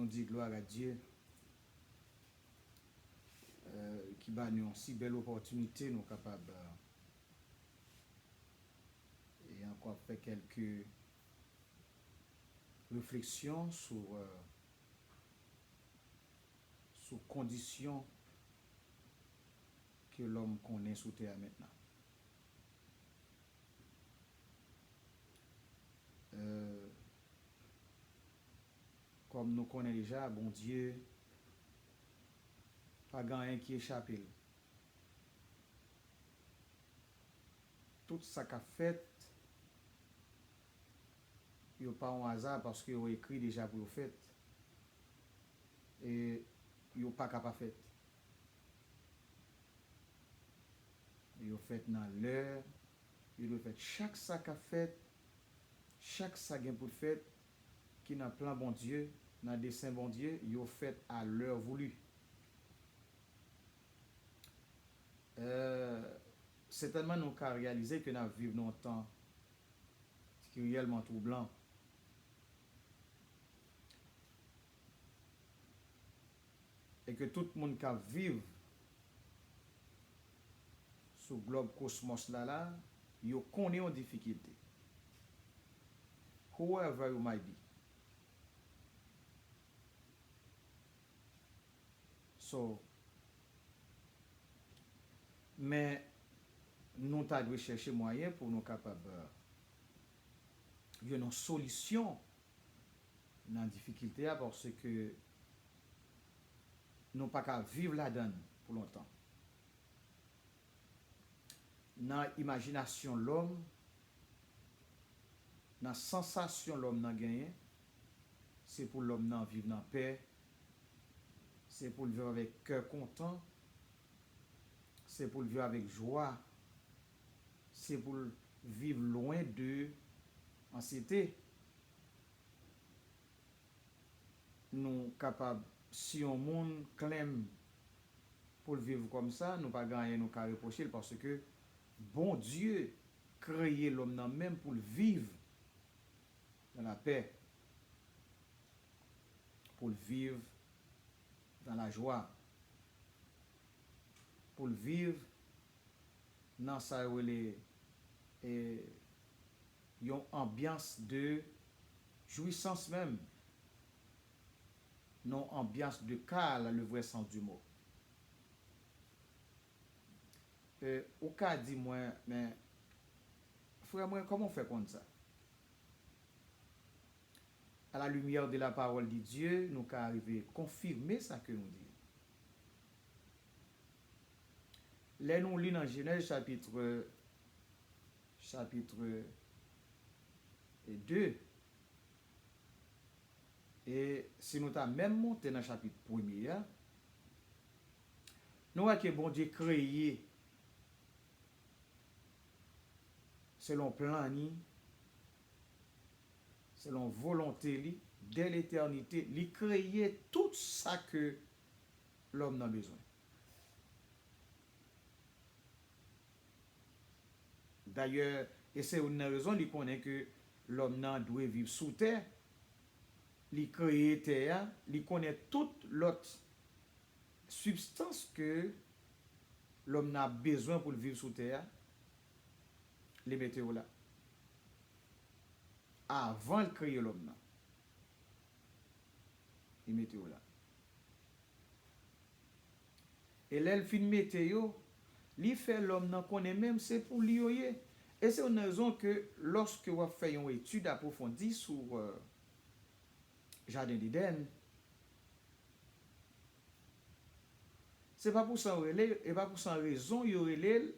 nous disons gloire à Dieu qui bat nous une si belle opportunité, nous capables et encore faire quelques réflexions sur conditions que l'homme connaît sous terre maintenant. Comme nous connaissons déjà, bon Dieu, pas rien qui échappe. Tout ça qu'a fait, il n'y a pas un hasard parce qu'il a écrit déjà pour le fait. Et il n'y a pas capable de faire. Il a fait dans l'heure, il a fait chaque ça qu'a fait, chaque ça qu'il pour faire, qui n'a plan bon Dieu, dans dessein bon Dieu, il a fait à l'heure voulue. Certainement, nous avons réalisé que nous vivons dans un temps qui est réellement troublant. Et que tout le monde qui vit sur le globe cosmos là, il connaît une difficulté. Whoever you might be. So, mais nous devons chercher moyen pour nous capables de une solution dans la difficulté parce que nous ne pouvons pas vivre là-dedans pour longtemps. Dans l'imagination de l'homme, dans la sensation de l'homme n'a gagné, c'est pour l'homme n'a vivre dans la paix, c'est pour le vivre avec cœur content, c'est pour le vivre avec joie, c'est pour vivre loin de anxiété. Nous capables, si on monde clame pour vivre comme ça, nous pas gagner nous qu'à reprocher parce que bon Dieu créé l'homme même pour vivre dans la paix, pour vivre dans la joie, pour vivre dans ça une ambiance de jouissance même, non ambiance de calme, le vrai sens du mot. Au cas dit moi, mais frère moi, comment on fait comme ça? À la lumière de la parole de Dieu, nous qu'à arriver confirmer ça que nous disons. Là nous lisons dans Genèse chapitre 2. Et si nous avons même monté dans le chapitre 1er, nous voyons que bon Dieu créé selon plan, selon volonté, dès l'éternité, il créé tout ça que l'homme a besoin. D'ailleurs, et c'est une raison qu'il connaît que l'homme doit vivre sous terre. Il crée terre, il connaît toute l'autre substance que l'homme a besoin pour vivre sous terre. Les météos là. Avant de créer l'homme. Les météos là. Et là, le film météo, li fait l'homme connaît même, c'est pour lui. Et c'est une raison que lorsque vous faites une étude approfondie sur Jardin d'Éden, c'est pas pour ça et pas pour ça raison il y aurait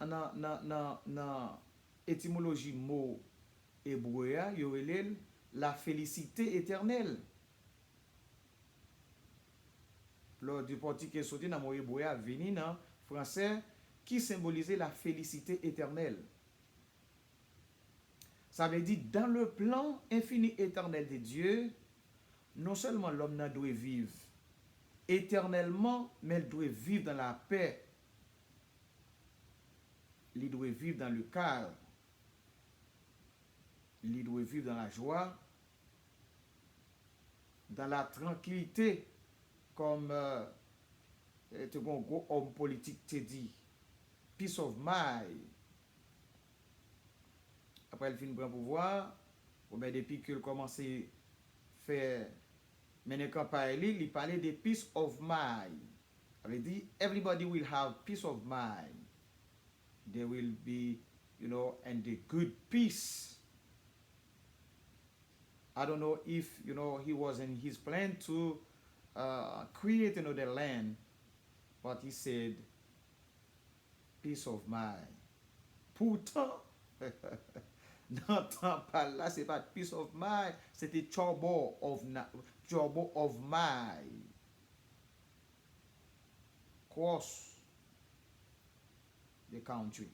dans étymologie mot hébreu il y aurait la félicité éternelle. Lors du parti qui est sorti dans mot hébreu venu dans français qui symbolisait la félicité éternelle. Ça veut dire dans le plan infini éternel de Dieu, non seulement l'homme doit vivre éternellement, mais il doit vivre dans la paix. Il doit vivre dans le calme. Il doit vivre dans la joie. dans la tranquillité, comme un gros homme politique te dit, peace of mind. Après, il finit prendre pouvoir, ben, depuis qu'il commence à faire mener campagne, il parlait de peace of mind. Il dit, everybody will have peace of mind. They will be, in the good peace. I don't know if, he was in his plan to create another land, but he said, peace of mind. Pourtant, dans le temps par là, c'est pas peace of mind, c'était trouble of mind. Cross the country.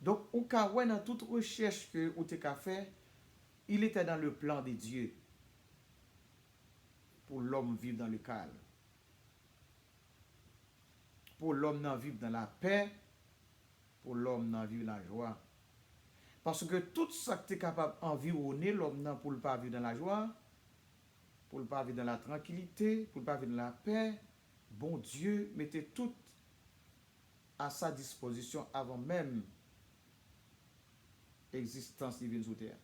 Donc, au cas où, dans toute recherche que vous avez fait, il était dans le plan de Dieu pour l'homme vivre dans le calme. Pour l'homme vivre dans la paix, pour l'homme vivre dans la joie. Parce que tout ça que tu es capable d'environner l'homme pour ne pas vivre dans la joie, pour ne pas vivre dans la tranquillité, pour ne pas vivre dans la paix, bon Dieu mettait tout à sa disposition avant même l'existence divine sous terre.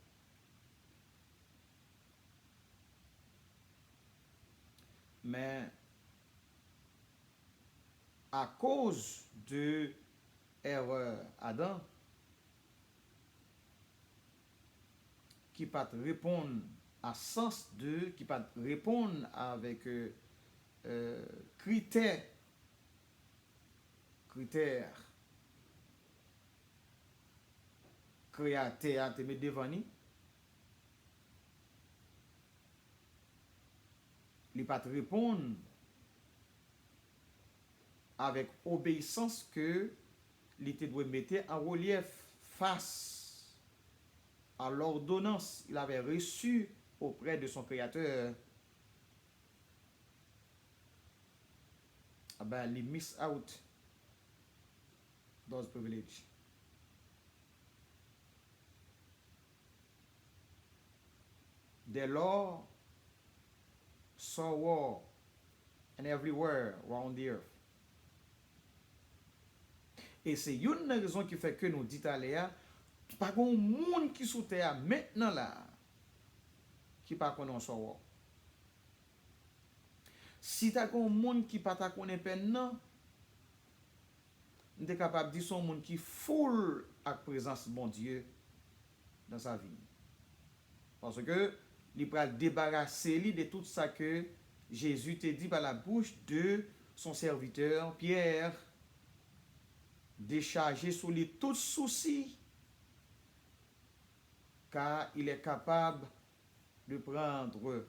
Mais à cause de l'erreur Adam, qui pas répondre à sens de, qui pas répondre avec critères créateurs à te mettre devant nous, il pas répondre avec obéissance que il doit mettre en relief face à l'ordonnance qu'il avait reçue auprès de son créateur. Ben, il miss out those privileges. Dès lors, saw war and everywhere around the earth. Et c'est une raison qui fait que nous dit à Léa, pas de monde qui sous terre maintenant là, qui pas connaît saw war. Si tu as un monde qui pas connaît peine non, tu es capable de dire son monde qui full à présence bon Dieu dans sa vie. Parce que il va débarrasser lui de tout ça que Jésus t'a dit par la bouche de son serviteur Pierre, décharger sur lui tout souci, car il est capable de prendre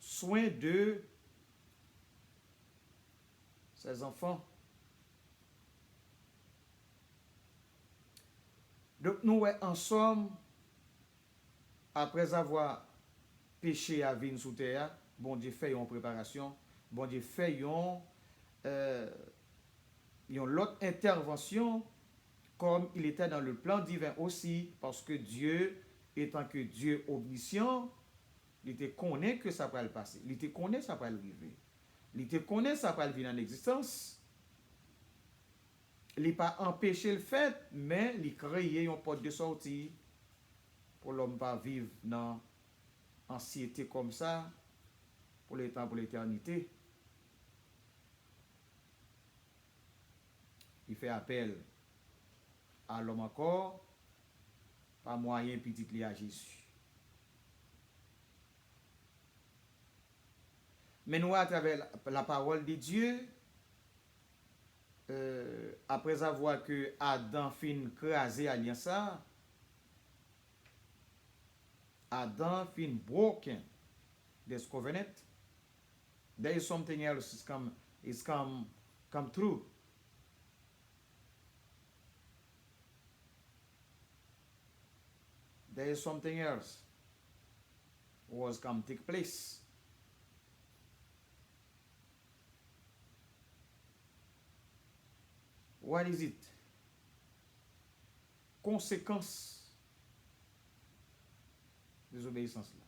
soin de ses enfants. Donc nous, en somme, après avoir péché à vin sous terre, bon Dieu fait une préparation, bon Dieu fait une l'autre intervention comme il était dans le plan divin aussi, parce que Dieu, étant que Dieu omniscient, il te connaît que ça va le passer, il te connaît ça va le arriver, il te connaît ça va le venir en existence. Il n'a pas empêché le fait, mais il crée une porte de sortie pour l'homme pas vivre dans anxiété comme ça pour le temps, pour l'éternité. Il fait appel à l'homme encore par moyen petit li à Jésus. Mais nous, à travers la parole de Dieu, après avoir que Adam fin crasé alliance ça, Adam fin broken this covenant, there is something else is come true. There is something else was come take place. What is it? Conséquence désobéissance là.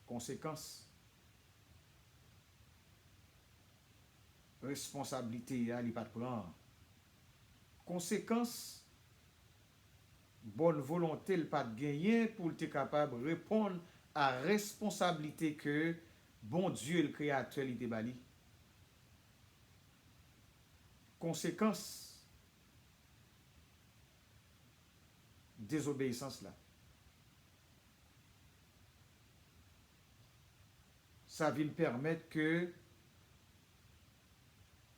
Conséquence, responsabilité, il pas de prendre. Conséquence, bonne volonté, le pas de gagner pour être capable de répondre à la responsabilité que bon Dieu, le créateur, il bali. Conséquence, désobéissance là. Ça vient permettre que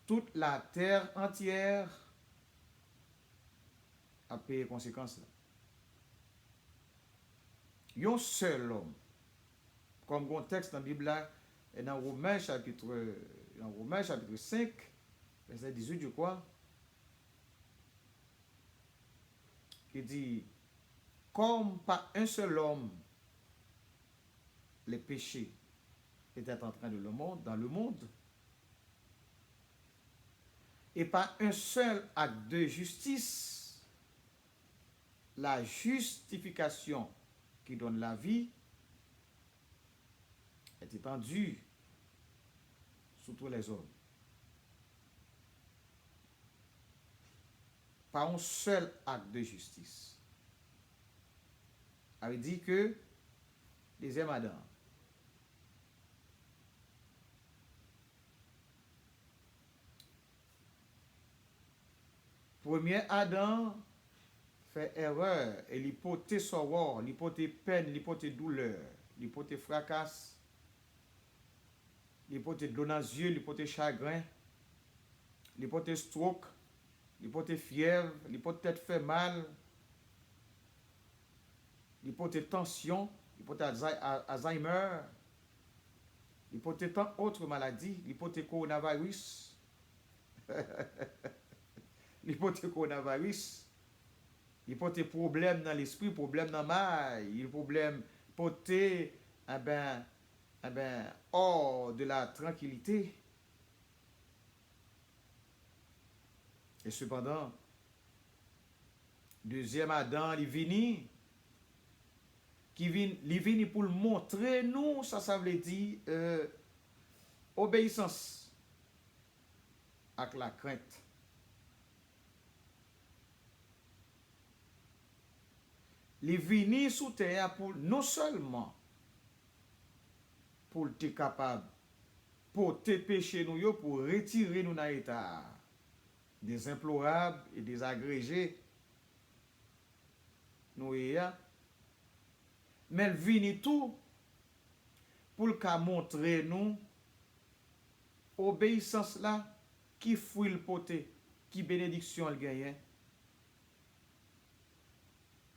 toute la terre entière a payé conséquences là. Un seul homme, comme contexte dans la Bible là, et dans Romains chapitre 5, verset 18 je crois, qui dit, comme par un seul homme, les péchés étaient en train de le monde, dans le monde, et par un seul acte de justice, la justification qui donne la vie est étendue sur tous les hommes. Par un seul acte de justice. Ça veut dire que deuxième Adam, premier Adam fait erreur et l'hypothèse soror, l'hypothèse peine, l'hypothèse douleur, l'hypothèse fracas, l'hypothèse yeux, l'hypothèse chagrin, l'hypothèse stroke, l'hypothèse fièvre, l'hypothèse tête fait mal, l'hypothèse tension, l'hypothèse Alzheimer, l'hypothèse tant autres maladies, l'hypothèse coronavirus, l'hypothèse coronavirus, l'hypothèse problème dans l'esprit, problème dans la maille, problème hypothèse, hors de la tranquillité. Et cependant, deuxième Adam, il vini, qui vini pour le montrer nous, ça veut dire obéissance avec la crainte. Il vini sous terre pour non seulement pour être capable porter péché nous pour retirer nous dans l'état des implorables et des agrégés nous mais il vini tout pour le montrer nous obéissance là qui fruit le poté qui bénédiction le gagne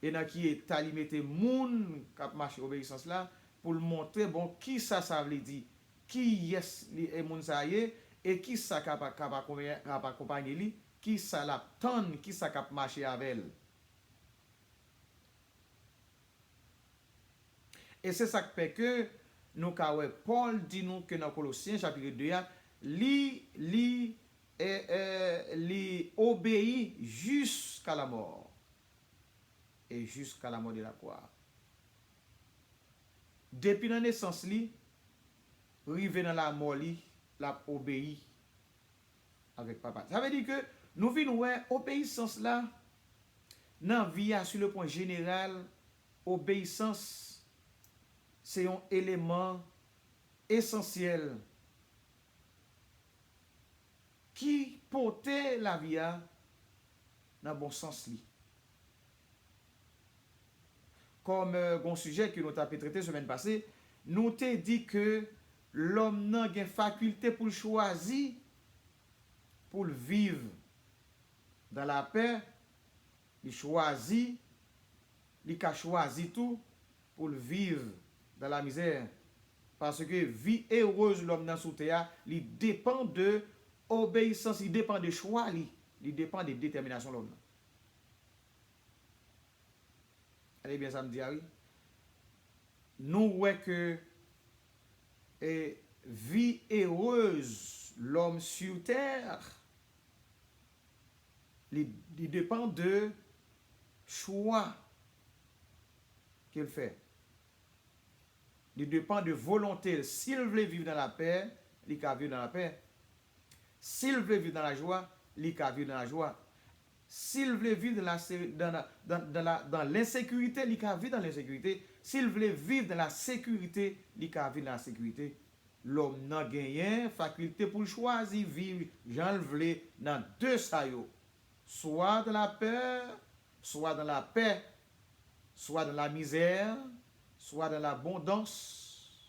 et dans qui est alimité moun qui marche obéissance là pour le montrer bon qui ça veut dire qui est les moun ça et qui ça capable accompagner lui qui ça la tonne qui ça cap marcher avec elle. Et c'est ça qui fait que nous Paul dit nous que dans Colossiens chapitre 2 li obéit jusqu'à la mort et jusqu'à la mort de la croix. Depuis la naissance li rive dans la mort li l'a obéi avec papa. Ça veut dire que nous venons ouais obéissance là dans vie sur le point général obéissance c'est un élément essentiel qui porte la vie dans bon sens li. Comme un sujet que nous avons traité la semaine passée, nous avons dit que l'homme n'a pas faculté pour choisir, pour vivre dans la paix, il choisit, il a choisi tout pour vivre dans la misère. Parce que vie heureuse l'homme dans sous terre, il dépend de obéissance, il dépend de choix, il dépend de détermination l'homme. Allez bien, ça me dit, oui. Nous voyons que vie heureuse, l'homme sur terre, il dépend de choix qu'il fait. Il dépend de volonté. S'il veut vivre dans la paix, il peut vivre dans la paix. S'il veut vivre dans la joie, il peut vivre dans la joie. S'il veut vivre dans l'insécurité, il peut vivre dans l'insécurité. S'il veut vivre dans la sécurité, il peut vivre dans la sécurité. L'homme n'a gagné faculté pour choisir vivre, j'en veux dans deux saillots. Soit dans la peur, soit dans la paix, soit dans la misère, soit dans l'abondance.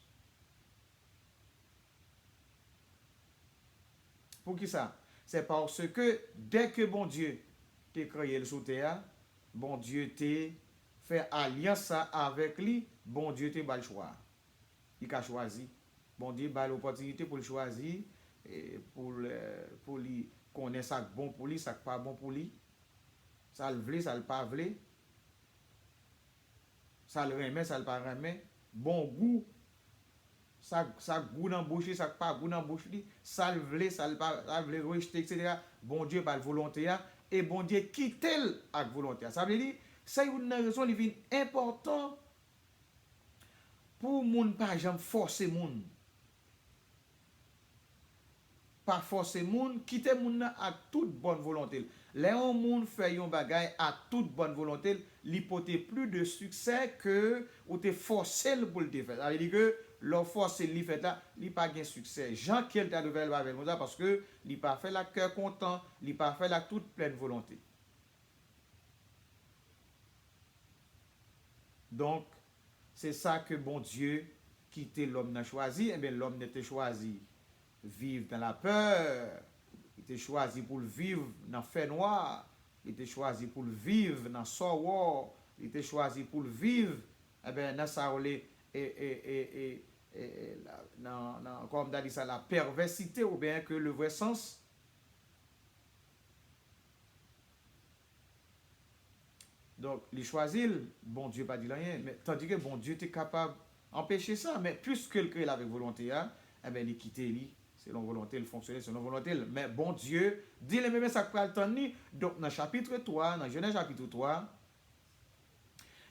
Pour qui ça? C'est parce que dès que bon Dieu t'a créé le sous terre, bon Dieu t'a fait alliance avec lui, bon Dieu t'a le choix. Il a choisi. Bon Dieu a l'opportunité pour le choisir, et pour lui connaître ça bon pour lui, ça pas bon pour lui. Ça le veut, ça le pas veut. Ça le remet, ça le pas remet. Bon goût, ça goût dans bouche, ça pas goût dans bouche, ça le veut, ça le pas, ça veut rejeter, etc. Bon Dieu par volonté et bon Dieu quitte avec volonté. Ça veut dire c'est une raison qui est importante pour moun pas jamais forcer moun. Pas forcer moun, quitter moun à toute bonne volonté. Les moun fait yon bagay à toute bonne volonté, l'hypothèse plus de succès que ou te forcer pour le faire. Ça veut dire que leur forcer li fait là, li pas gain succès. Jean qui t'a nouvelle avec nous parce que li pas fait la cœur content, li pas fait la toute pleine volonté. Donc c'est ça que bon Dieu quitter l'homme n'a choisi, et bien l'homme n'était choisi vivre dans la peur, il était choisi pour vivre dans le fait noir, il était choisi pour vivre dans le sorrow, il était choisi pour vivre dans ça comme on a dit ça, la perversité ou bien que le vrai sens. Donc, il choisit, bon Dieu pas dit rien, mais tandis que bon Dieu était capable d'empêcher ça, mais puisque le crée avec volonté, il quitte lui. Selon volonté, il fonctionnait selon volonté. Mais bon Dieu, dit le même ça prend le temps. Donc, dans chapitre 3, dans Genèse chapitre 3,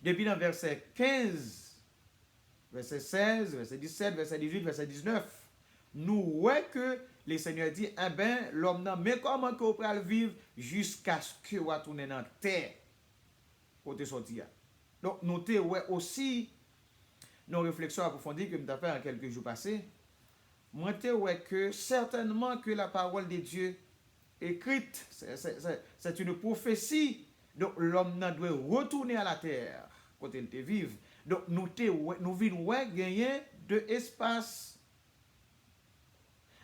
depuis dans verset 15, verset 16, verset 17, verset 18, verset 19, nous voyons que le Seigneur dit, eh bien, l'homme n'a mais comment qu'on peut le vivre jusqu'à ce que vous tourner dans la terre côté sorti. Donc, notez aussi nos réflexions approfondies que nous avons fait en quelques jours passés. Moi, que certainement que la parole de Dieu écrite, c'est une prophétie. Donc, l'homme doit retourner à la terre, quand il te vive. Donc, nous venons gagner de espace.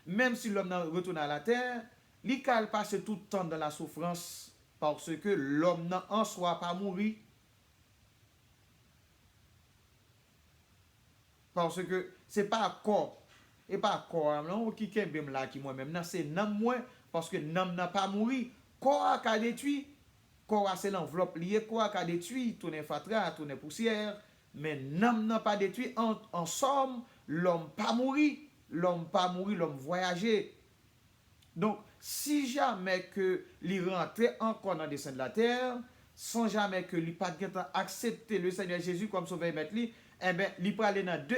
Même si l'homme retourne à la terre, il ne passe tout le temps dans la souffrance parce que l'homme en soi pas mourir. Parce que ce n'est pas corps. Et pas corps non qui kembe là qui moi même non c'est non moi parce que non n'a pas mouru corps a détruit corps c'est l'enveloppe liée corps a détruit tourner fatra tourner poussière mais non n'a pas détruit en somme l'homme pas mouru l'homme voyager. Donc si jamais que lui rentrer encore dans le dessin de la terre sans jamais que lui pas accepter le Seigneur Jésus comme sauveur maître lui, eh bien, il peut aller dans deux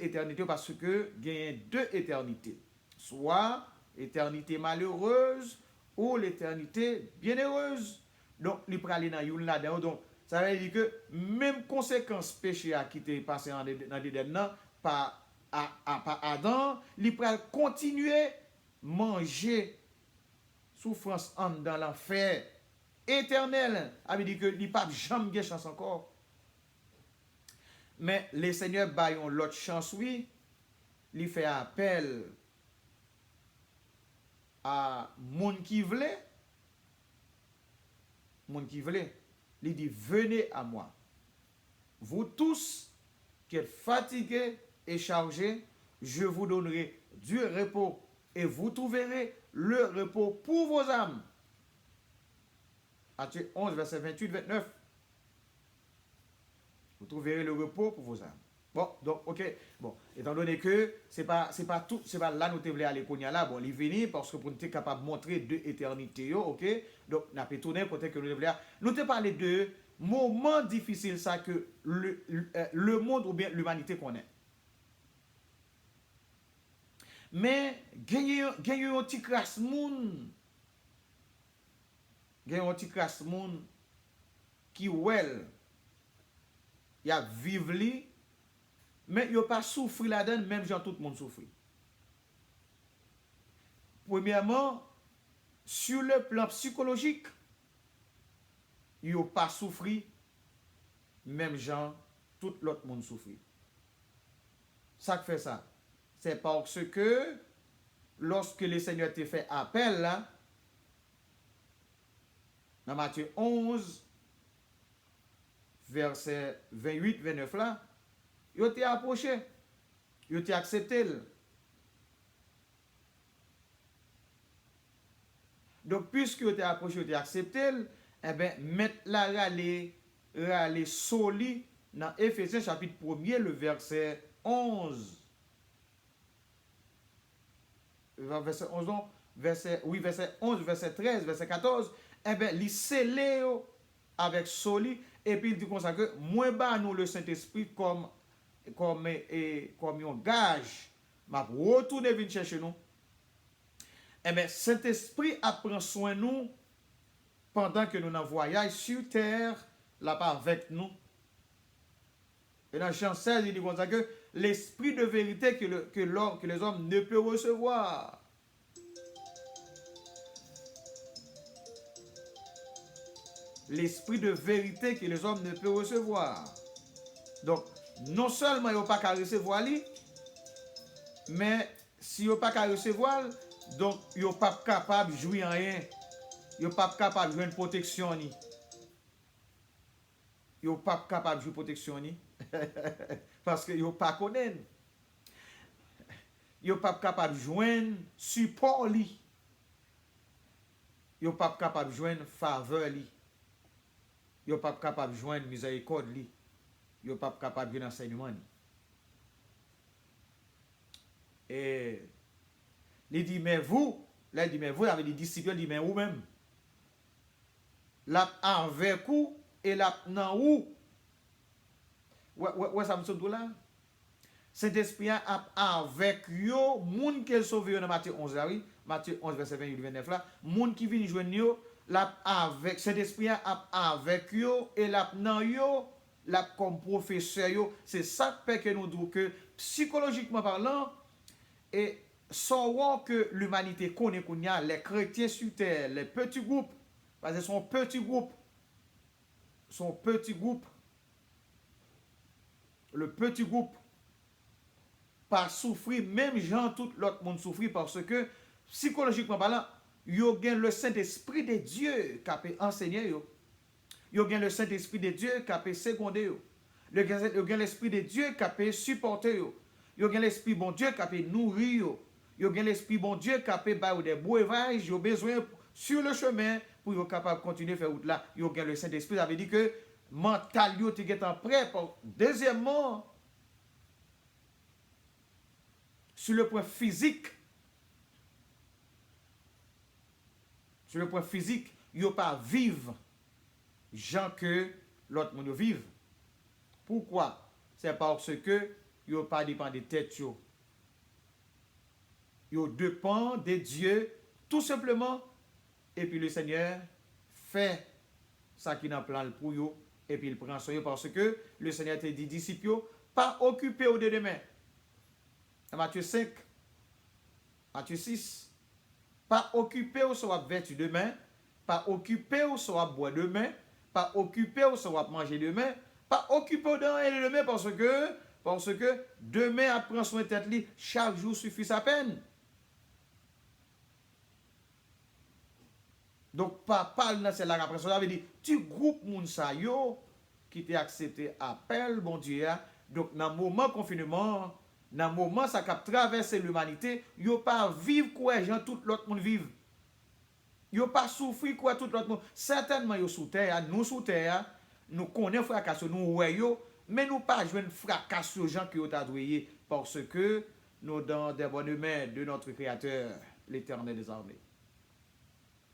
éternités parce que il y a deux éternités. Soit l'éternité malheureuse ou l'éternité bienheureuse. Donc, il peut aller dans une là-dedans. Donc, ça veut dire que même conséquence péché à qui est passé dans l'Éden, par Adam, il peut continuer manger souffrance dans l'enfer éternel. Ça veut dire que il ne peut pas jamais gagner chance encore. Mais le Seigneur baillon l'autre chance, oui, il fait appel à moun qui voulait, il dit venez à moi. Vous tous qui êtes fatigués et chargés, je vous donnerai du repos et vous trouverez le repos pour vos âmes. Matthieu 11, verset 28-29. Vous trouverez le repos pour vos âmes. Bon, donc, ok. Bon, étant donné que c'est pas tout, c'est pas là nous te voulons aller konya là, bon, il vient parce que pour nous être capable de montrer deux éternités, ok. Donc, n'a pas tourné côté que nous voulons. Nous te parler de moments difficiles ça que le monde ou bien l'humanité connaît. Mais gagner un petit crasse moun, gagner un petit crasse moun qui well, y a vivre li, mais yo pas souffrir là-dedans même genre tout le monde souffre. Premièrement, sur le plan psychologique, yo pas souffrir même genre tout l'autre monde souffre. Ça fait ça. C'est parce que lorsque le Seigneur te fait appel là, dans Matthieu 11, verset 28-29 là, il t'a approché, il t'a accepté. Donc, puisque il t'a approché, il t'a accepté, eh bien, mettre la râler soli dans Éphésiens chapitre 1er, le verset 11. Verset 11, non, verset 11, verset 13, verset 14, eh bien, il scellé avec soli, et puis il dit comme ça que, moi, bah, nous, le Saint-Esprit, comme un gage, m'a retourné venir chercher nous. Eh bien, Saint-Esprit prend soin de nous pendant que nous en voyage sur terre, là-bas avec nous. Et dans Jean 16, il dit comme ça que l'esprit de vérité que les hommes ne peuvent recevoir. L'esprit de vérité que les hommes ne peuvent recevoir. Donc, non seulement ils n'ont pas qu'à recevoir lui, mais si ils n'ont pas qu'à recevoir, donc ils n'ont pas capable de jouer en rien. Ils n'ont pas capable de jouer une protection. Ils n'ont pas capable de jouer une protection. Parce qu'ils n'ont pas connaît. Ils n'ont pas capable de joindre support. Ils n'ont pas capable de joindre faveur. Ils n'ont pas capable de joindre miséricorde. Ils n'ont pas capable de joindre enseignement. Et il dit, mais vous, là il dit, mais vous avez des disciples, il dit, mais vous-même, là avec vous et là dans vous. Ouais, ça me semble là. Saint-Esprit avec yo, moun qui est sauvé dans Matthieu 11 là, oui, Matthyeu 11 verset 28-29 là, moun qui vient joindre yo, là avec Saint-Esprit avec yo et là dans yo, là comme professeur yo, c'est ça que nous disons que psychologiquement parlant et savoir que l'humanité connaît qu'on y a les chrétiens sur terre, les petits groupes, parce que son petit groupe, le petit groupe, pas souffrir, même gens, tout l'autre monde souffrir parce que psychologiquement parlant, yo gen le Saint-Esprit de Dieu qui a enseigné yo. Yo gen le Saint-Esprit de Dieu qui a secondé yo. Yo gen l'Esprit de Dieu qui a supporté yo. Yo gen l'Esprit bon Dieu qui a nourri yo. Yo gen l'Esprit bon Dieu qui a ba des breuvages, yo besoin sur le chemin pour yo capable continuer faire route là. Yo gen le Saint-Esprit, ça veut dire que mental yo te getan prêt pour deuxièmement sur le point physique, yo pas vivre gens que l'autre monde vive. Pourquoi? C'est parce que yo pas dépend de tête yo. Yo dépend de Dieu tout simplement et puis le Seigneur fait ça qui n'a plan pour yo et puis il prend soin parce que le Seigneur te dit disciples pas occupé au de demain. Matthieu 5, Matthieu 6, pas occupé au soit vêtu demain, pas occupé au soit boire demain, pas occupé au soit manger demain, pas occupé au demain parce que demain apprend soin tête li, chaque jour suffit sa peine. Donc pas parle dans celle-là après ça veut dire tu groupe moun sa yo qui t'a accepté appel bon Dieu. Donc dans moment confinement, dans moment ça cap traverser l'humanité, yo pas vivre quoi gens tout l'autre monde vive. Yo pas souffrir quoi tout l'autre monde. Certainement yo sous terre, nous sous terre, nous connaissons frère Casso, nous ouais yo, mais nous pas jouer une fracas sur les gens qui ont adoué parce que nous dans des bonnes mains de notre Créateur, l'Éternel des armées.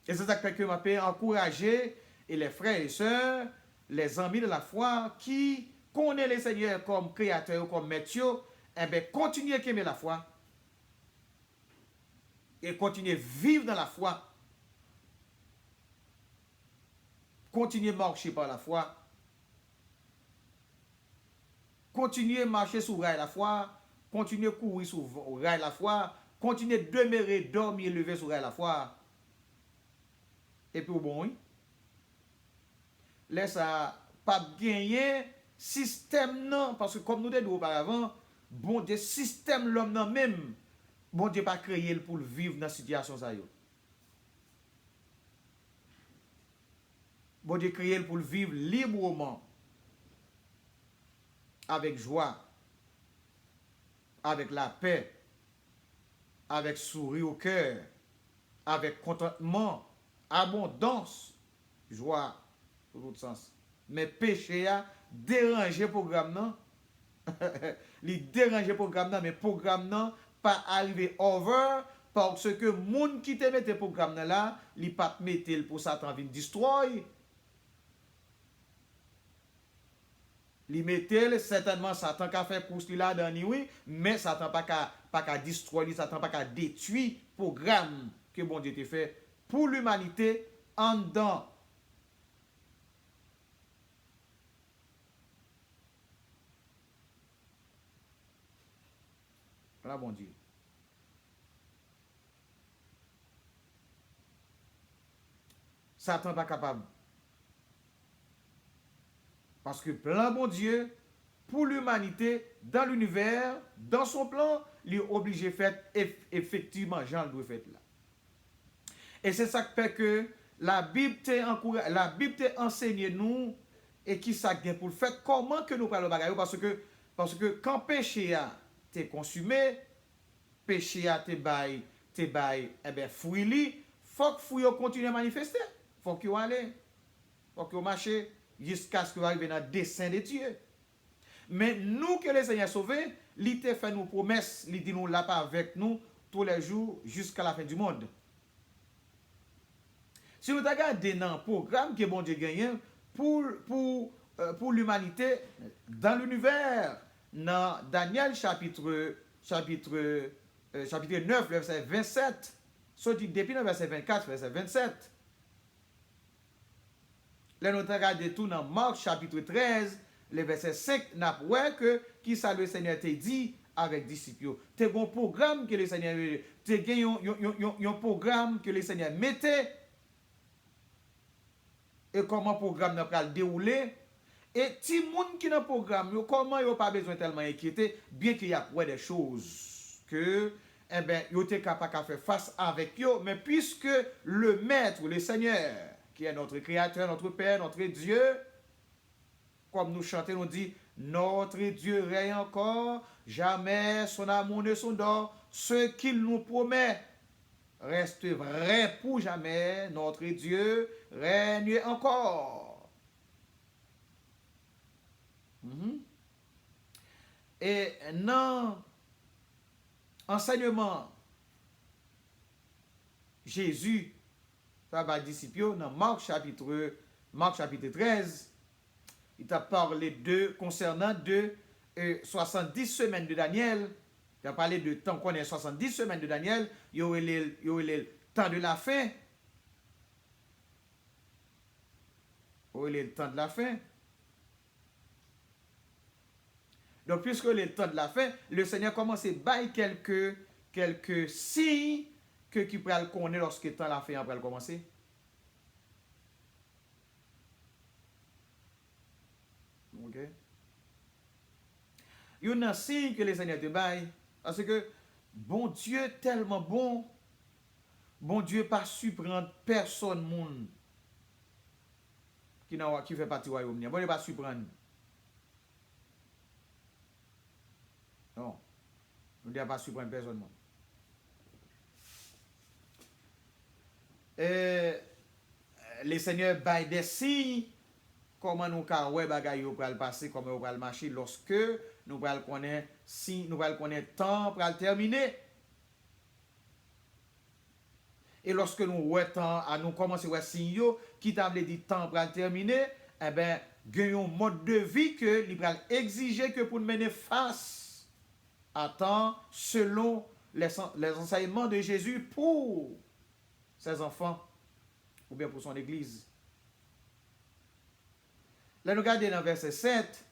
Et c'est ça que je m'appelle encourager et les frères et sœurs, les amis de la foi qui connaissent le Seigneur comme Créateur, comme Maître, eh bien, continuez à aimer la foi et continuez à vivre dans la foi. Continuez à marcher par la foi. Continuez à marcher sur le rail de la foi. Continuez à courir sur le rail de la foi. Continuez à demeurer, dormir, lever sur le rail de la foi. Et puis, bon, oui. Laisse ça pas gagner système, non. Parce que comme nous l'avons dit auparavant, bon Dieu, système l'homme non même. Bon Dieu pas créé pour vivre dans cette situation. Bon Dieu créé pour vivre librement. Avec joie, avec la paix, avec sourire au cœur, avec contentement, abondance, joie, dans l'autre sens. Mais péché a dérangé le programme, non? Il dérange le programme, mais le programme non pas arrivé over parce que les gens qui te mettent le programme là, ils pas mettre pour Satan venir destroy. Li mettez certainement Satan qui a fait pour cela dans oui, mais Satan pas qu'à destroyer, Satan pas qu'à détruire le programme que bon Dieu t'a fait pour l'humanité en dedans. Voilà bon Dieu. Satan pas capable. Parce que plan bon Dieu, pour l'humanité, dans l'univers, dans son plan, il est obligé de faire effectivement, Jean doit faire là. Et c'est ça qui fait que la Bible t'a enseigné nous, et qui ça pour le fait, comment que nous parlons de parce que quand péché a été consumé, péché a été bail, eh bien, fruit li, faut que fruit continue à manifester. Faut qu'il aille, faut qu'il marche jusqu'à ce qu'il arrive dans le dessein de Dieu. Mais nous que le Seigneur a sauvé, il t'a fait nos promesses, il dit nous là pas avec nous tous les jours jusqu'à la fin du monde. Si nous regardons dans le programme que bon Dieu gagne pour l'humanité dans l'univers, dans Daniel chapitre 9, verset 27, sorti depuis le verset 24, verset 27. Là, nous regardons tout dans Marc chapitre 13, le verset 5, n'a pas que qui ça le Seigneur t'a dit avec disciples. C'est un bon programme que le Seigneur un programme que le Seigneur mettait et comment le programme n'a pas déroulé. Et si les gens qui dans le programme, comment ils n'ont pas besoin tellement inquiéter, bien qu'il y a des choses que eh ben, ils étaient capables de faire face avec eux, mais puisque le Maître, le Seigneur, qui est notre Créateur, notre Père, notre Dieu, comme nous chantons, nous dit, notre Dieu règne encore, jamais son amour ne s'endort, ce qu'il nous promet reste vrai pour jamais, notre Dieu règne encore. Et dans l'enseignement, Jésus, ça va disciples, dans Marc chapitre 13, il t'a parlé concernant 70 semaines de Daniel. Il a parlé de temps qu'on est 70 semaines de Daniel. Il y aurait le temps de la fin. Il y aurait le temps de la fin. Donc, puisque le temps de la fin, le Seigneur commence à bailler quelques signes qui pourraient le connaître lorsque le temps de la fin après commencer. Ok? Il y a un signe que le Seigneur te baille. Parce que bon Dieu tellement bon, bon Dieu pas surprendre personne monde qui fait partie du royaume. Bon Dieu pas surprendre. Non. Bon Dieu pas surprendre personne monde. Et le Seigneur baille des signes comment nous ka ouais bagay yo pral passer, comment yo pral marcher lorsque nous pral connaître si nous pral connaître temps pral terminer. Et lorsque nous ouais temps à nous commencer ouais signaux qui t'a dit temps pral terminer, eh ben gagnons mode de vie que il pral exiger que pour mener face à temps selon les enseignements de Jésus pour ses enfants ou bien pour son église. Là, nous regardons dans verset 7,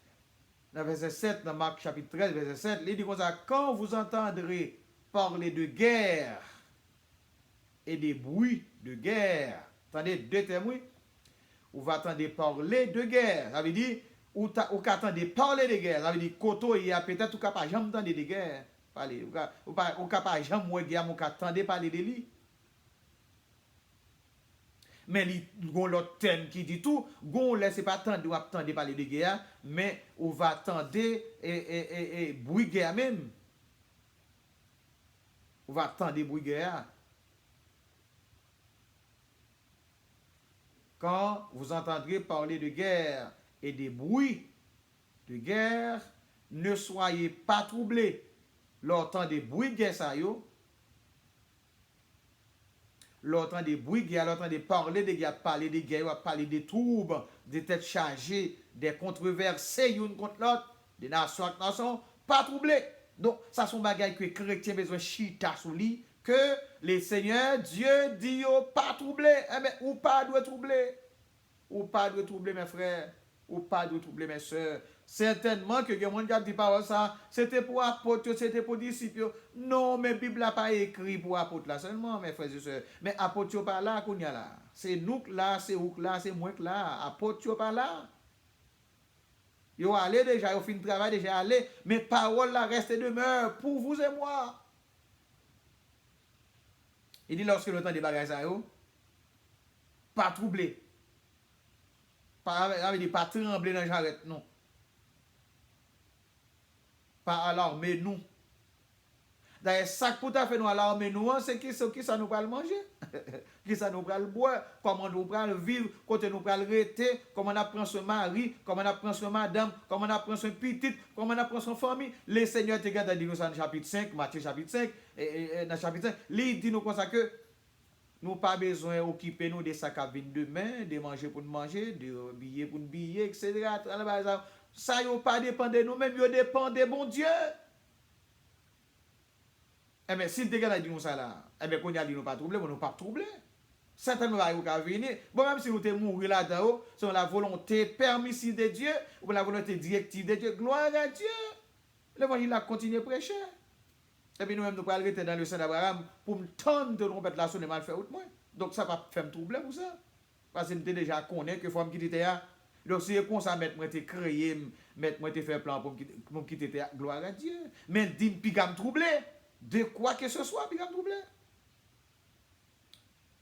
dans Marc chapitre 13, verset 7, il dit comme ça, quand vous entendrez parler de guerre et des bruits de guerre, attendez, deux termes, vous attendez parler de guerre, ça veut dire, ou attendez parler de guerre, ça veut dire, koto, il y a peut-être, ou capable jamais entendre de guerre, parler, ou capable jamais de guerre, ou attendez parler de lui. Mais il y a l'autre thème qui dit tout, on ne laisse pas attendre parler de guerre, mais on va attendre et bruit guerre même. On va attendre bruit guerre. Quand vous entendrez parler de guerre et des bruits de guerre, ne soyez pas troublés. L'entend des bruits de guerre, ça yo. L'entend des bruits de guerre, l'entend de parler de guerre, parler de guerre, parler des troubles, des têtes chargées, des controversées l'une contre l'autre, des nations avec nations, pas troublés. Donc, ça sont bagailles que les chrétiens besoin chita sous lui, que les seigneurs, Dieu dit pas troublés. Eh bien, ou pas doit troubler. Ou pas doit troubler, mes frères. Ou pas doit troubler, mes soeurs. Certainement que les gens qui dit pas ça, c'était pour apôtres, c'était pour disciples. Non, mais la Bible n'a pas écrit pour apôtres là seulement, mes frères et sœurs. Mais apôtres pas là, qu'on y a là. C'est nous là, c'est vous là, c'est moi là. Apôtres pas là. Yo allé déjà, yo fin de travail déjà allé, mais parole là reste et demeure pour vous et moi. Il dit lorsque le temps des bagages ça yo, pas troubler. Pas trembler dans la jarrette, non. Pas alarmer nous. D'ailleurs, ça pour ta fait nous alarmer nous, c'est qui ça nous va le manger, qui ça nous va le boire, comment nous va le vivre, quand nous va le rester, comment on apprend son mari, comment on apprend son madame, comment on apprend son petit, comment on apprend son famille. Le Seigneur te garde dans le chapitre 5, Matthieu chapitre 5, et dans le chapitre 5, il dit nous comme ça que nous pas besoin d'occuper nous de sacs à vin demain, de manger pour nous manger, de billets pour nous billets, etc. Ça ne pas dépend de nous-mêmes, ça dépend de bon Dieu. Eh bien, si le gars dit nous ça là, eh bien, qu'on a dit nous pas troubler, nous pas troubler. Certainement, il va venir. Bon, même si nous sommes mourir là-dedans, c'est la volonté permissive de Dieu, ou la volonté directive de Dieu, gloire à Dieu. L'évangile a continué à prêcher. Et puis nous-mêmes, nous allons rester dans le sein d'Abraham pour me tendre de trompette la sonne et mal faire autre moins. Donc ça va faire me troubler pour ça. Parce que nous déjà connaît que faut me quitter terre. Donc c'est comme ça, mettre moi te créer, mettre moi te faire plan pour me quitter terre, gloire à Dieu. Mais dis puis me troubler. De quoi que ce soit, puis me troubler.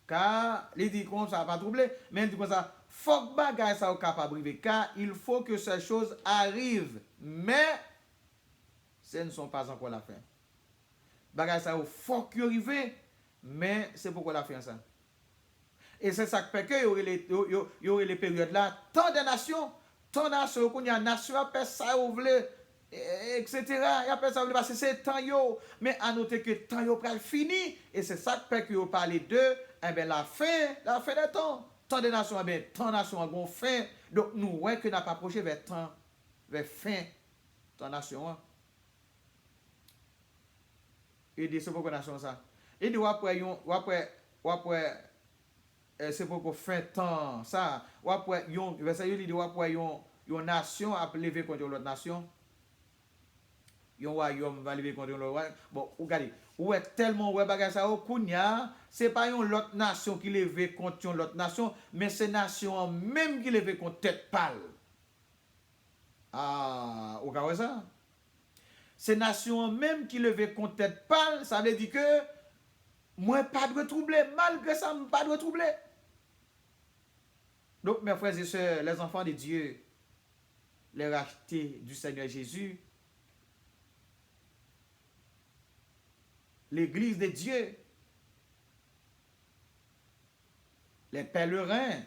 Car, il dit comme ça, pas troubler, mais il dit comme ça, faut que bagay ça capable de arriver, car il faut que ces choses arrivent, mais ce ne sont pas encore la fin. Bagay ça faut qu'il arrive, mais c'est pourquoi la fin ça. Et c'est ça qui fait que il y aurait les périodes là, tant de nations, qu'on y a nation après ça ou vle, etc. Et après ça, parce que c'est temps yo, mais à noter que temps yo pral fini, et c'est ça qui fait que yo parle de eh bien, la fin des temps. Tant de nations, eh bien, tant de nations ont fin. Donc, nous, ouais, que n'a pas approché vers temps, vers fin, tant de nations. Et dit, c'est pourquoi nation ça. Et dit, après, c'est pourquoi fin temps, ça. Après, verset, il dit, après, yon nation a levé contre l'autre nation. Yon royaume va lever contre l'autre royaume. Bon, regardez. Ou est tellement ouais bagay ça kounya, c'est pas une autre nation qui lève contre une autre nation, mais c'est nation même qui lève contre tête pâle. Ah, ou ka ça? C'est nation même qui lève contre tête pâle, ça veut dire que moi pas de troubler, malgré ça pas de troubler. Donc mes frères et sœurs, les enfants de Dieu, les rachetés du Seigneur Jésus, l'Église de Dieu, les pèlerins,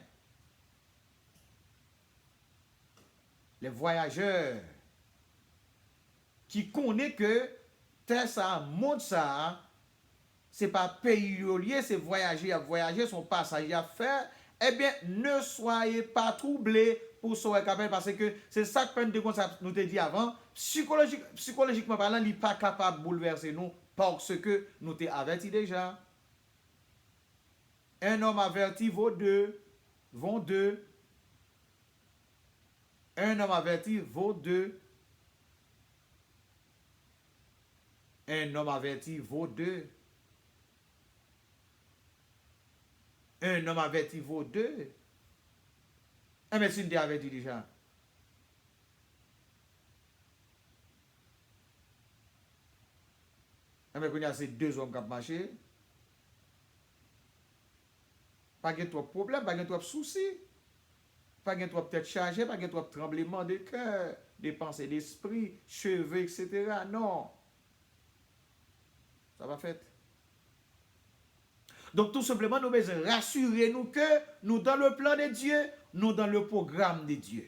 les voyageurs qui connaissent que terre ça, monde ça, c'est pas pays lié, c'est voyager à voyager, son passage à faire, eh bien, ne soyez pas troublés pour ce capable parce que c'est ça que nous te dit avant, psychologiquement parlant, il n'est pas capable de bouleverser nous parce que nous t'ai averti déjà. Un homme averti vaut deux. Un homme averti vaut deux. Un homme averti vaut deux. Un homme averti vaut deux. Eh bien, si nous averti déjà. Eh bien, il y a ces deux hommes qui ont marché. Pas de trop de problèmes, pas de trop de soucis. Pas de trop de tête chargée, pas de trop de tremblement de cœur, des pensées d'esprit, cheveux, etc. Non. Ça va fait. Donc tout simplement, nous devons rassurer nous que nous dans le plan de Dieu, nous dans le programme de Dieu.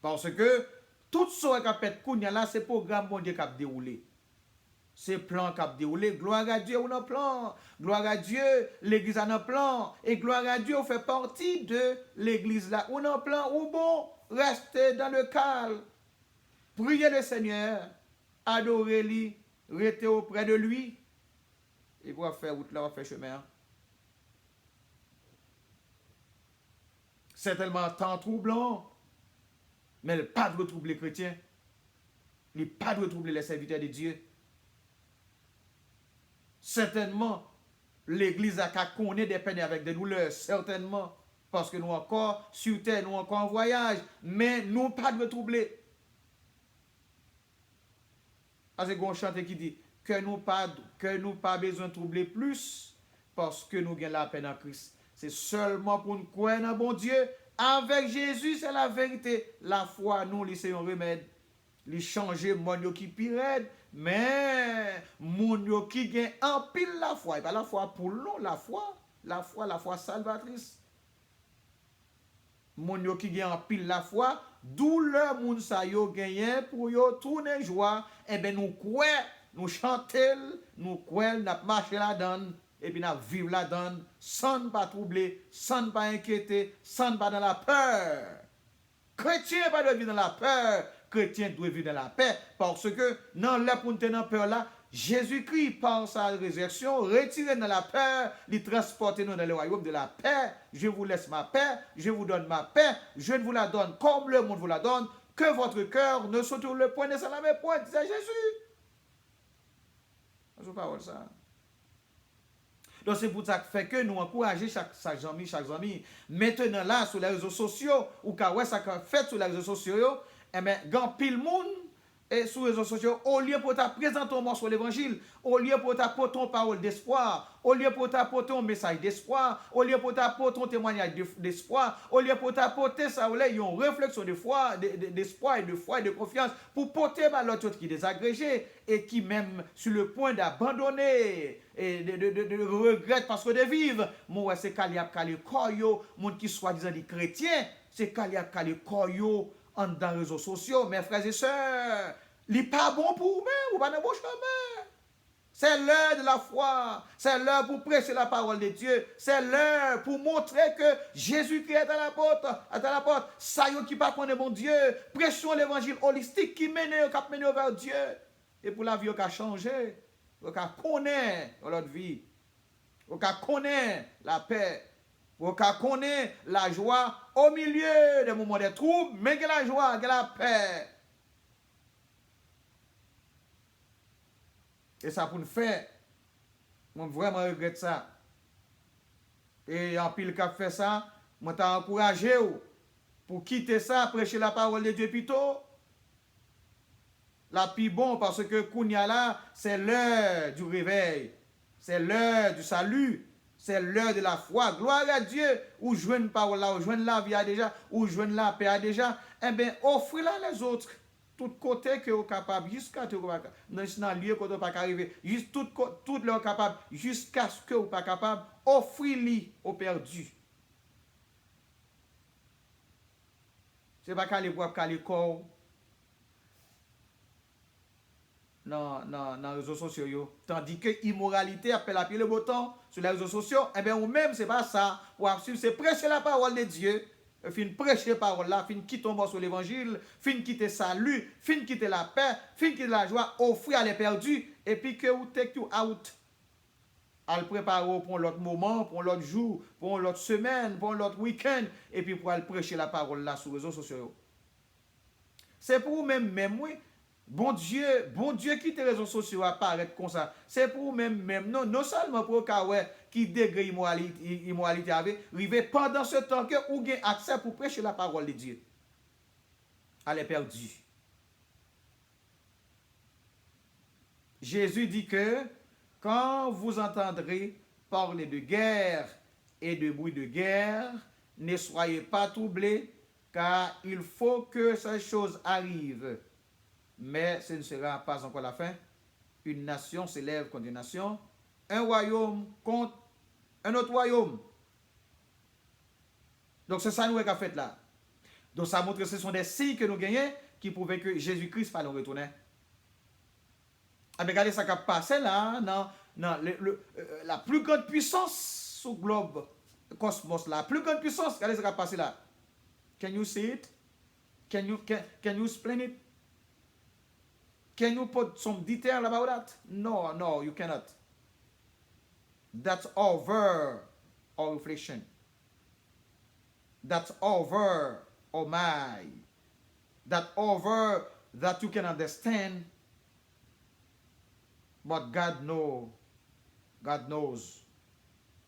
Parce que tout ce qui a fait Kounia là, c'est le programme bon Dieu qui a déroulé. C'est le plan qui a déroulé. Gloire à Dieu, on a un plan. Gloire à Dieu, l'église a un plan. Et gloire à Dieu, on fait partie de l'église là. On a un plan où bon, restez dans le calme. Priez le Seigneur, adorez-lui, restez auprès de lui. Il va faire route là, on va faire chemin. C'est tellement temps troublant. Mais il n'y a pas de troubler les chrétiens. Il n'y a pas de troubler les serviteurs de Dieu. Certainement, l'église a qu'à connaître des peines avec des douleurs. Certainement. Parce que nous encore sur terre, nous encore en voyage. Mais nous pas de troubler. Parce que on chante qui dit que nous pas besoin de troubler plus parce que nous avons la peine en Christ. C'est seulement pour nous croire dans bon Dieu. Avec Jésus, c'est la vérité. La foi, nous, c'est un remède. Li changer mon qui pire, mais mon qui gagne en pile la foi. Et pas la foi pour nous, la foi salvatrice. Mon qui gagne en pile la foi, d'où le moun sa yo gagne pour yo tourner joie, et ben nous croyons, nous chantons, nous croyons, nous marcher la donne, et puis nous vivre la donne, sans ne pas troubler, sans ne pas inquiéter, sans ne pas dans la peur. Chrétien pas de vivre dans la peur, chrétien doit vivre dans la paix, parce que dans la pour tenir peur là, Jésus-Christ, par sa résurrection, retiré dans la peur, il transporte nous dans le royaume de la paix. Je vous laisse ma paix, je vous donne ma paix, je ne vous la donne comme le monde vous la donne, que votre cœur ne se tourne le point de la même point, disait Jésus. C'est pas ça. Donc c'est pour ça que fait que nous encourageons chaque ami. Maintenant là, sur les réseaux sociaux, ou quand ouais, ça fait sur les réseaux sociaux, eh bien, grand pile monde, et sur les réseaux sociaux, au lieu pour présenter un morceau de l'évangile, au lieu pour t'apporter une parole d'espoir, au lieu pour t'apporter un message d'espoir, au lieu pour t'apporter un témoignage d'espoir, au lieu pour t'apporter ça, une réflexion de foi, d'espoir et de foi et de confiance, pour porter l'autre qui est désagrégé et qui même sur le point d'abandonner et de regretter parce que de vivre, moi c'est Kaliap Kali Koyo, monde qui soi-disant des chrétiens, c'est Kaliap Kali Koyo dans les réseaux sociaux, mes frères et sœurs, il n'est pas bon pour vous, ou pas dans bon chemin. C'est l'heure de la foi, c'est l'heure pour prêcher la parole de Dieu, c'est l'heure pour montrer que Jésus-Christ est à la porte, ça y est qui pas connaît bon Dieu, prêchons l'évangile holistique qui mène vers Dieu, et pour la vie qui a changé, qui connaît notre vie, qui connaît la paix, qui connaît la joie au milieu des moments de troubles, mais que la joie, que la paix. Et ça pour nous faire, moi vraiment regrette ça. Et en pile qui a fait ça, moi t'ai encouragé pour quitter ça, prêcher la parole de Dieu plutôt. La plus bon parce que Kounia là, c'est l'heure du réveil, c'est l'heure du salut, c'est l'heure de la foi. Gloire à Dieu, où joindre parole là, où joindre la vie déjà, où joindre la paix déjà. Eh bien, offrez-la les autres. Tout côté que vous êtes capable, jusqu'à ce que vous dans lieu que vous pas arriver, juste tout le capable, jusqu'à ce que vous pas capable, offrez-lui au perdu. C'est pas caler pour caler corps dans les réseaux sociaux. Tandis que immoralité appelle à pied le beau temps sur les réseaux sociaux, eh bien, ou même, c'est pas ça. Pour suivre, c'est prêcher la parole de Dieu. Fin prêcher la parole là, fin quitter ton sur l'évangile, fin quitter salut, fin quitter la paix, fin quitter la joie, offrir à les perdus, et puis que vous take you out. À le préparer pour l'autre moment, pour l'autre jour, pour l'autre semaine, pour l'autre week-end, et puis pour aller prêcher la parole là sur les réseaux sociaux. C'est pour vous-même, oui. Bon Dieu qui les réseaux sociaux apparaître comme ça. C'est pour vous-même, non seulement pour le qui dégrade immoralité avec, arriver pendant ce temps que vous avez accès pour prêcher la parole de Dieu. Elle est perdue. Jésus dit que quand vous entendrez parler de guerre et de bruit de guerre, ne soyez pas troublés, car il faut que ces choses arrivent. Mais ce ne sera pas encore la fin. Une nation s'élève contre une nation, un royaume contre un autre royaume. Donc c'est ça nous avons fait là. Donc ça montre que ce sont des signes que nous gagnons qui prouvent que Jésus-Christ va nous retourner. Regardez ça qui a passé là, la plus grande puissance sur le globe, le cosmos, la plus grande puissance, regardez ça qui a passé là. Can you see it? Can you explain it? Can you put some detail about that? No, you cannot. That's over our reflection. That's over our mind. That's over that you can understand. But God knows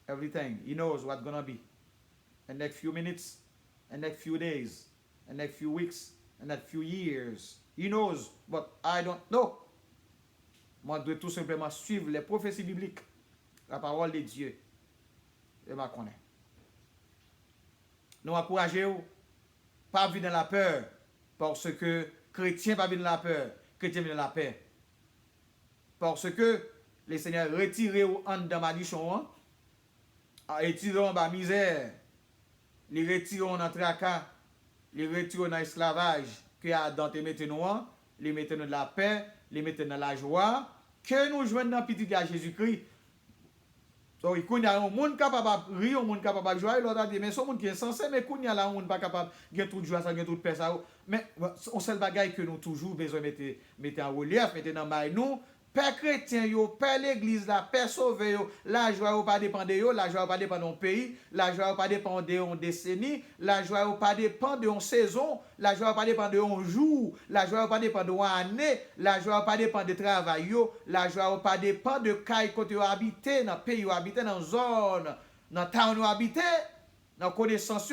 everything. He knows what's going to be. In the next few minutes, in the next few days, in the next few weeks, in the next few years. He knows, but I don't know. Moi, je dois tout simplement suivre les prophéties bibliques, la parole de Dieu. Et je connais. Nous encourageons, pas vivre dans la peur, parce que chrétien pas vivre dans la peur, chrétien vivre dans la paix. Parce que le Seigneur retire en dans malédiction, retire dans la misère, les retire dans le tracas, les retire dans l'esclavage, que Adam te mette nous, les mette dans la paix, les mette dans la joie, que nous joignons dans le petit gars Jésus-Christ. Donc, il y a un monde capable de rire, un monde capable de jouer, l'autre a dit, mais ce monde qui est censé, mais il y a là un monde pas capable de toute joie, de toute paix. Mais on seul bagaille que nous toujours besoin de mettre en relief, mettre dans le nous. Père chrétien, Père l'église, la Père sauvé, la joie ne pas dépendre de yo, la joie ne pas dépendre d'un pays, la joie ne pas dépendre d'une décennie, la joie ne pas dépendre d'une saison, la joie ne pas dépendre d'un jour, la joie ne pas dépendre d'une année, la joie ne pas dépendre de travail, la joie ne pas dépendre de caille côté où habiter, dans le pays où habiter, dans la zone, dans le town où habiter, dans la connaissance,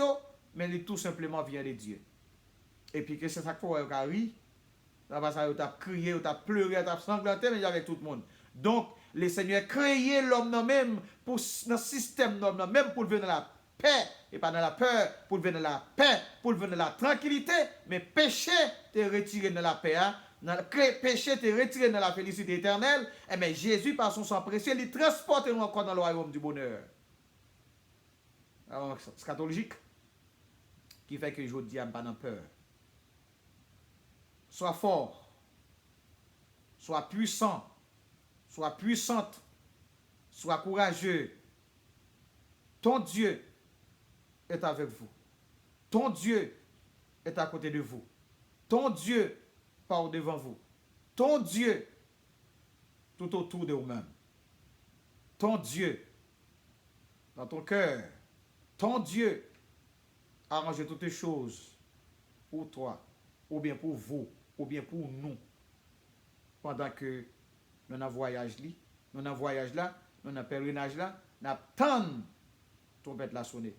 mais il tout simplement vient de Dieu. Et puis que c'est ça qu'il faut rire. Ça, tu as crié, tu as pleuré, tu as sanglanté, mais avec tout le monde. Donc, le Seigneur a créé l'homme même pour dans le système l'homme même pour venir dans la paix et pas dans la peur, pour venir dans la paix, pour venir dans la tranquillité. Mais péché t'es retiré dans la paix, hein? Péché t'es retiré dans la félicité éternelle. Et mais Jésus, par son sang précieux, il transporte nous encore dans le royaume du bonheur. Alors, scatologique qui fait que je dis à pas dans peur. Sois fort, sois puissant, sois puissante, sois courageux. Ton Dieu est avec vous. Ton Dieu est à côté de vous. Ton Dieu part devant vous. Ton Dieu tout autour de vous-même. Ton Dieu dans ton cœur. Ton Dieu arrange toutes les choses pour toi, ou bien pour vous, ou bien pour nous, pendant que nous avons voyage là, nous avons pèlerinage là, nous attendons trompette la sonner.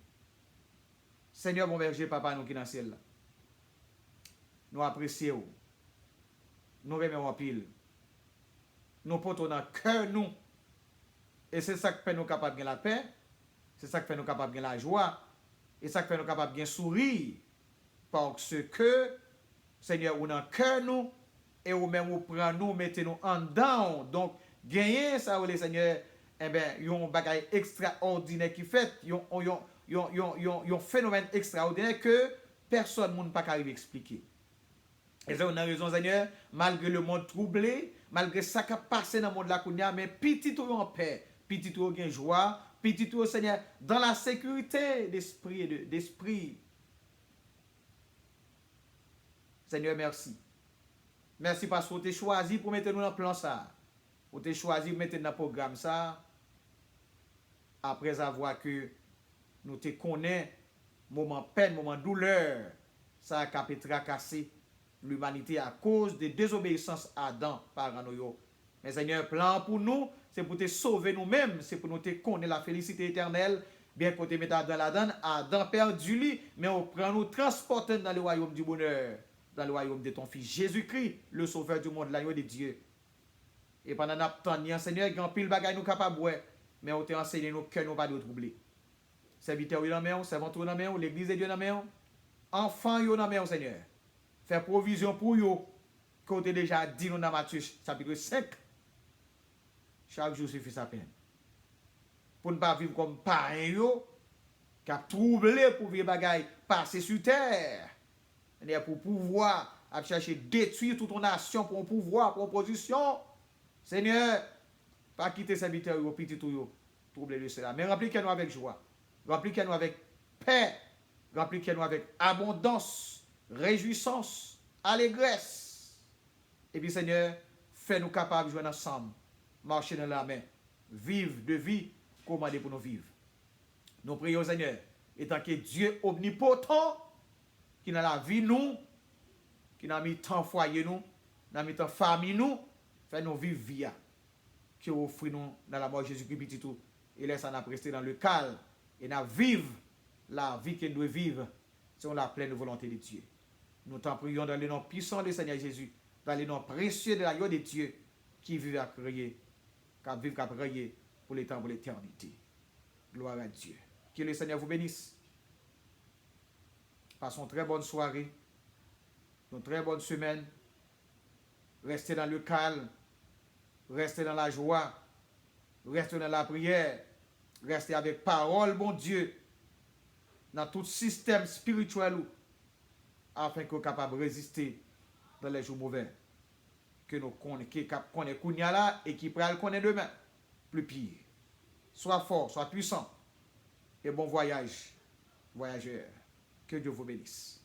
Seigneur, mon berger, papa, nous qui dans le ciel là, nous apprécions, nous remercions en pile, nous portons dans le cœur nous, et c'est ça qui fait nous capables de la paix, c'est ça qui fait nous capables de la joie, et ça qui fait nous capables de sourire, parce que Seigneur, ou dans le cœur nous, et ou même ou prend nous, mettez-nous en dedans. Donc, gagner ça, ou les Seigneur, eh bien, il y a un bagage extraordinaire qui fait, il y a un phénomène extraordinaire que personne ne peut pas arriver à expliquer. Et ça, on a raison, Seigneur, malgré le monde troublé, malgré ça qui a passé dans le monde là, mais petit tout en paix, petit tout en joie, petit tout, Seigneur, dans la sécurité d'esprit et d'esprit. Seigneur, merci. Merci parce que vous avez choisi pour mettre nous dans le plan ça. Vous avez choisi pour mettre dans le programme ça. Après avoir que nous te connaissons, moment peine, moment douleur, ça a capé tracasser l'humanité à cause de désobéissance à Adam par nous. Mais Seigneur, plan pour nous, c'est pour te sauver nous-mêmes, c'est pour nous te connaître la félicité éternelle, bien qu'on te mette dans la donne, Adam perdu lui, mais on prend nous transporter dans le royaume du bonheur, dans le royaume de ton Fils Jésus-Christ, le sauveur du monde, l'agneau de Dieu. Et pendant notre temps, Seigneur, grand pile bagaille nous capable de mais on t'a enseigné nos cœurs, nous pas de troubler. Serviteur dans main, servanteur dans main, l'église de Dieu dans main, enfant yo dans main, Seigneur. Faire provision pour yo, qu'on t'a déjà dit nous dans Matthieu chapitre 5. Chaque jour suffit sa peine. Pour ne pas vivre comme parents yo, qui a troublé pour vivre bagaille, passer sur terre. Pour pouvoir chercher détruire toute ton nation pour un pouvoir, pour une position. Seigneur, pas quitter serviteur yo, petit tout yo, troubler de cela. Mais remplis-nous avec joie. Remplis-nous avec paix. Remplis-nous avec abondance, réjouissance, allégresse. Et puis, Seigneur, fais-nous capables de jouer ensemble, marcher dans la main, vivre de vie, commander pour nous vivre. Nous prions, Seigneur, étant que Dieu omnipotent, qui dans la vie nous, qui dans mis tant foyer nous, dans mis tant famille nous, fait nous vivre vie, qui offre nous dans la mort de Jésus-Christ petit tout, et laisse nous rester dans le calme, et nous vivre la vie que nous devons vivre, selon la pleine volonté de Dieu. Nous t'en prions dans le nom puissant du Seigneur Jésus, dans le nom précieux de l'agneau de Dieu, qui vit à crier, qui vit à prier pour les temps, pour l'éternité. Gloire à Dieu. Que le Seigneur vous bénisse. Passons une très bonne soirée, une très bonne semaine. Restez dans le calme, restez dans la joie, restez dans la prière, restez avec parole, bon Dieu, dans tout système spirituel, afin que vous soyez capable de résister dans les jours mauvais. Que nous connaissons là et qui pourra le connaître demain. Plus pire. Sois fort, sois puissant. Et bon voyage, voyageurs. Que Dieu vous bénisse.